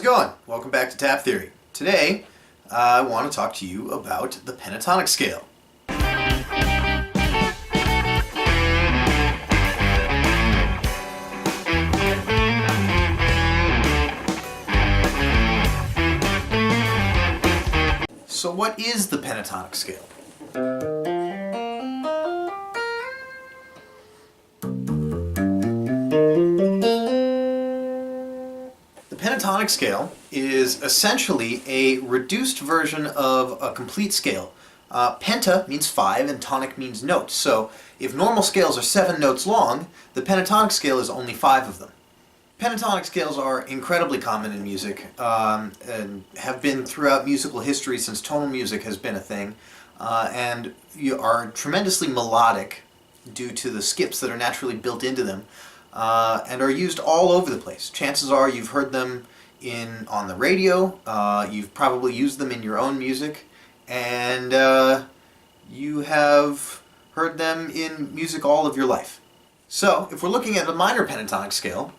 it going? Welcome back to Tap Theory. Today, I want to talk to you about the pentatonic scale. So what is the pentatonic scale? The pentatonic scale is essentially a reduced version of a complete scale. Penta means 5 and tonic means notes. So if normal scales are 7 notes long, the pentatonic scale is only 5 of them. Pentatonic scales are incredibly common in music and have been throughout musical history since tonal music has been a thing, and are tremendously melodic due to the skips that are naturally built into them, and are used all over the place. Chances are you've heard them on the radio, you've probably used them in your own music, and you have heard them in music all of your life. So, if we're looking at a minor pentatonic scale,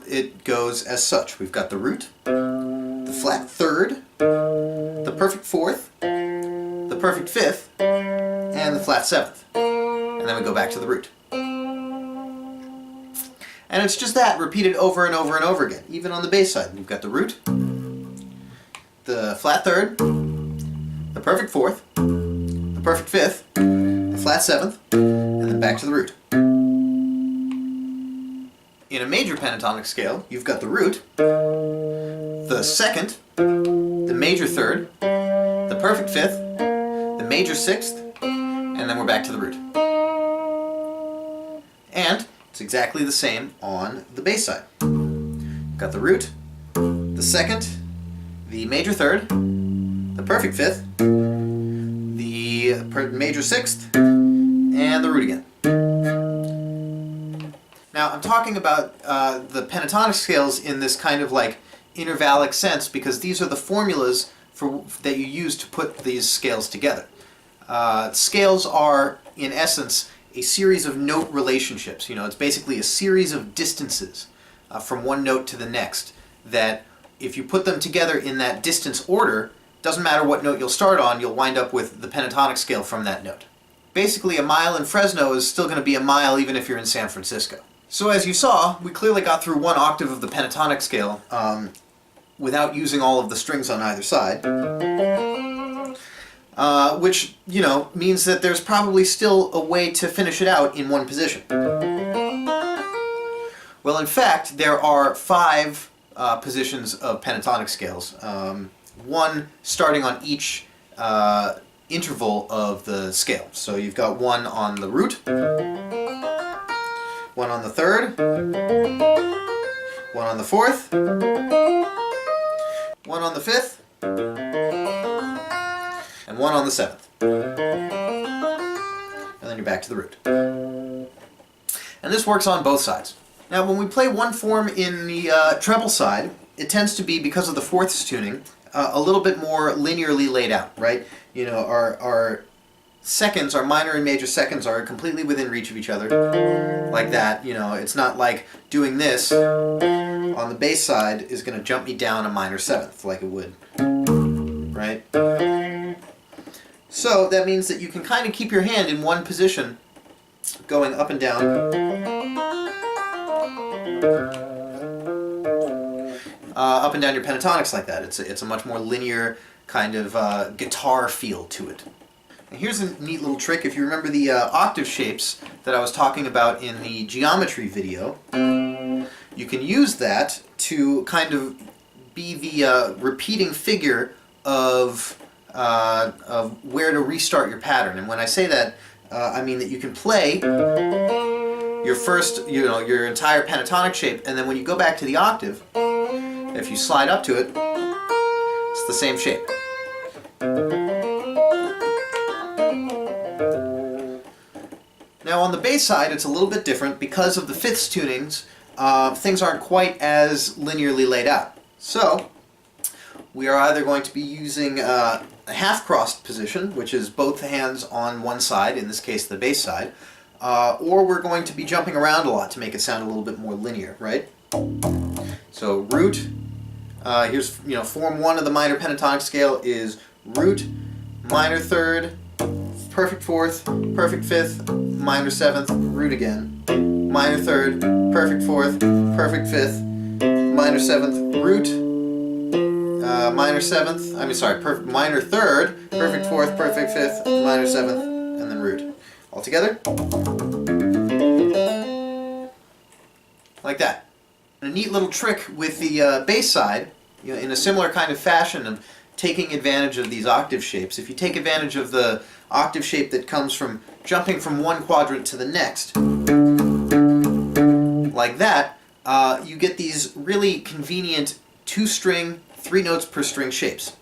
it goes as such. We've got the root, the flat third, the perfect fourth, the perfect fifth, and the flat seventh. And then we go back to the root. And it's just that, repeated over and over and over again, even on the bass side. We've got the root, the flat third, the perfect fourth, the perfect fifth, the flat seventh, and then back to the root. In a major pentatonic scale, you've got the root, the second, the major third, the perfect fifth, the major sixth, and then we're back to the root. And it's exactly the same on the bass side. Got the root, the second, the major third, the perfect fifth, the major sixth, and the root again. Now, I'm talking about the pentatonic scales in this kind of like intervallic sense because these are the formulas that you use to put these scales together. Scales are, in essence, a series of note relationships. It's basically a series of distances from one note to the next that if you put them together in that distance order, doesn't matter what note you'll start on, you'll wind up with the pentatonic scale from that note. Basically, a mile in Fresno is still going to be a mile even if you're in San Francisco. So as you saw, we clearly got through one octave of the pentatonic scale without using all of the strings on either side, which, means that there's probably still a way to finish it out in one position. Well, in fact, there are 5 positions of pentatonic scales, one starting on each interval of the scale. So you've got one on the root, one on the third, one on the fourth, one on the fifth, and one on the seventh. And then you're back to the root. And this works on both sides. Now when we play one form in the treble side, it tends to be, because of the fourths tuning, a little bit more linearly laid out, right? Our seconds, our minor and major seconds, are completely within reach of each other, like that. It's not like doing this on the bass side is going to jump me down a minor seventh like it would, right? So that means that you can kind of keep your hand in one position, going up and down, your pentatonics like that. It's a much more linear kind of guitar feel to it. And here's a neat little trick. If you remember the octave shapes that I was talking about in the geometry video, you can use that to kind of be the repeating figure of where to restart your pattern. And when I say that, I mean that you can play your first, your entire pentatonic shape, and then when you go back to the octave, if you slide up to it, it's the same shape. Now on the bass side, it's a little bit different. Because of the fifths tunings, things aren't quite as linearly laid out. So we are either going to be using a half-crossed position, which is both hands on one side, in this case the bass side, or we're going to be jumping around a lot to make it sound a little bit more linear, right? So root, Here's, form 1 of the minor pentatonic scale is root, minor third, perfect fourth, perfect fifth, minor seventh, root again, minor third, perfect fourth, perfect fifth, minor seventh, root, minor seventh, minor third, perfect fourth, perfect fifth, minor seventh, and then root. All together, like that. And a neat little trick with the bass side, in a similar kind of fashion of taking advantage of these octave shapes. If you take advantage of the octave shape that comes from jumping from one quadrant to the next, like that, you get these really convenient 2-string, 3 notes per string shapes.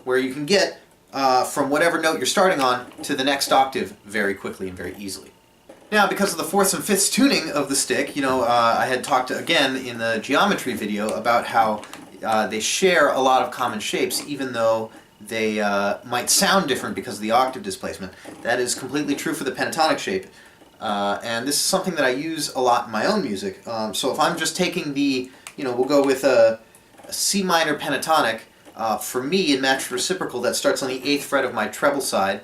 Where you can get from whatever note you're starting on to the next octave very quickly and very easily. Now, because of the fourths and fifths tuning of the stick, I had talked again in the geometry video about how they share a lot of common shapes, even though they might sound different because of the octave displacement. That is completely true for the pentatonic shape, and this is something that I use a lot in my own music. So if I'm just taking the, we'll go with a C minor pentatonic. For me, in matched reciprocal, that starts on the 8th fret of my treble side.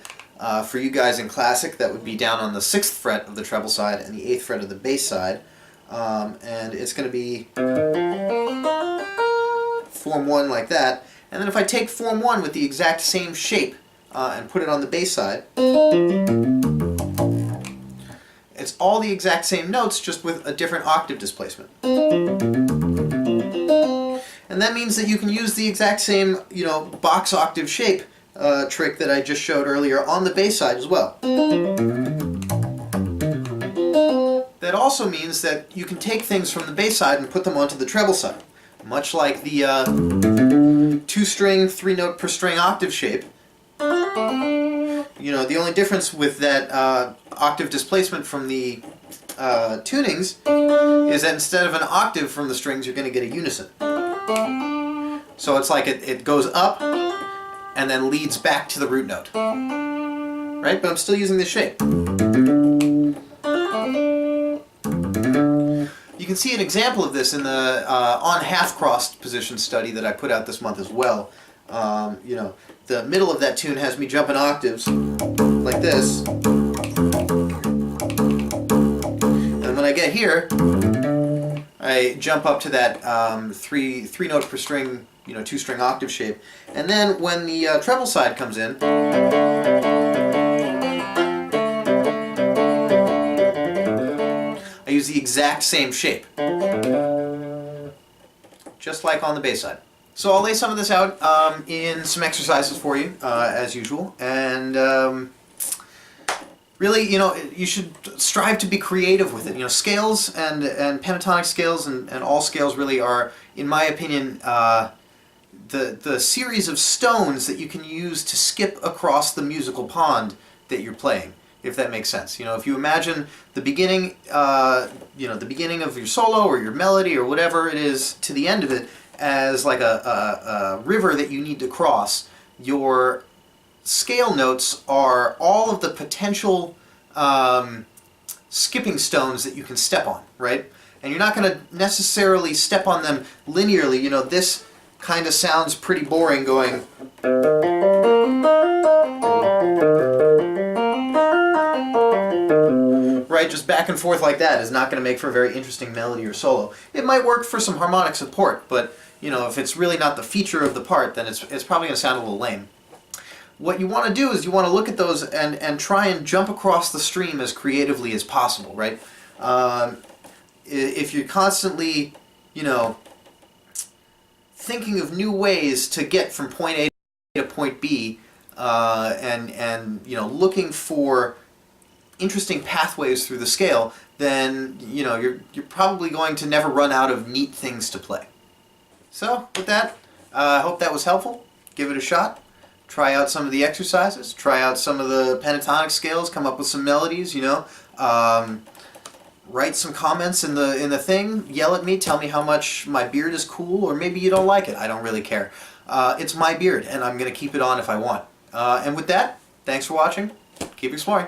For you guys in classic, that would be down on the 6th fret of the treble side and the 8th fret of the bass side. And it's going to be form 1 like that. And then if I take form 1 with the exact same shape and put it on the bass side, it's all the exact same notes, just with a different octave displacement. And that means that you can use the exact same, box octave shape trick that I just showed earlier on the bass side as well. That also means that you can take things from the bass side and put them onto the treble side. Much like the 2-string, 3-note per string octave shape. The only difference with that octave displacement from the tunings is that instead of an octave from the strings, you're going to get a unison. So it's like it goes up and then leads back to the root note. Right? But I'm still using this shape. You can see an example of this in the on half-crossed position study that I put out this month as well. The middle of that tune has me jumping octaves like this. And when I get here, I jump up to that 3 notes per string, 2-string octave shape. And then when the treble side comes in, I use the exact same shape, just like on the bass side. So I'll lay some of this out in some exercises for you, as usual, and really, you should strive to be creative with it. Scales and pentatonic scales and all scales really are, in my opinion, the series of stones that you can use to skip across the musical pond that you're playing, if that makes sense. If you imagine the beginning, the beginning of your solo or your melody or whatever it is to the end of it as like a river that you need to cross, your scale notes are all of the potential skipping stones that you can step on, right? And you're not going to necessarily step on them linearly. This kind of sounds pretty boring going. Right, just back and forth like that is not going to make for a very interesting melody or solo. It might work for some harmonic support, but if it's really not the feature of the part, then it's probably going to sound a little lame. What you want to do is you want to look at those and try and jump across the stream as creatively as possible, right? If you're constantly, thinking of new ways to get from point A to point B, and looking for interesting pathways through the scale, then you're probably going to never run out of neat things to play. So with that, I hope that was helpful. Give it a shot. Try out some of the exercises. Try out some of the pentatonic scales. Come up with some melodies. Write some comments in the thing. Yell at me. Tell me how much my beard is cool, or maybe you don't like it. I don't really care. It's my beard, and I'm going to keep it on if I want. And with that, thanks for watching. Keep exploring.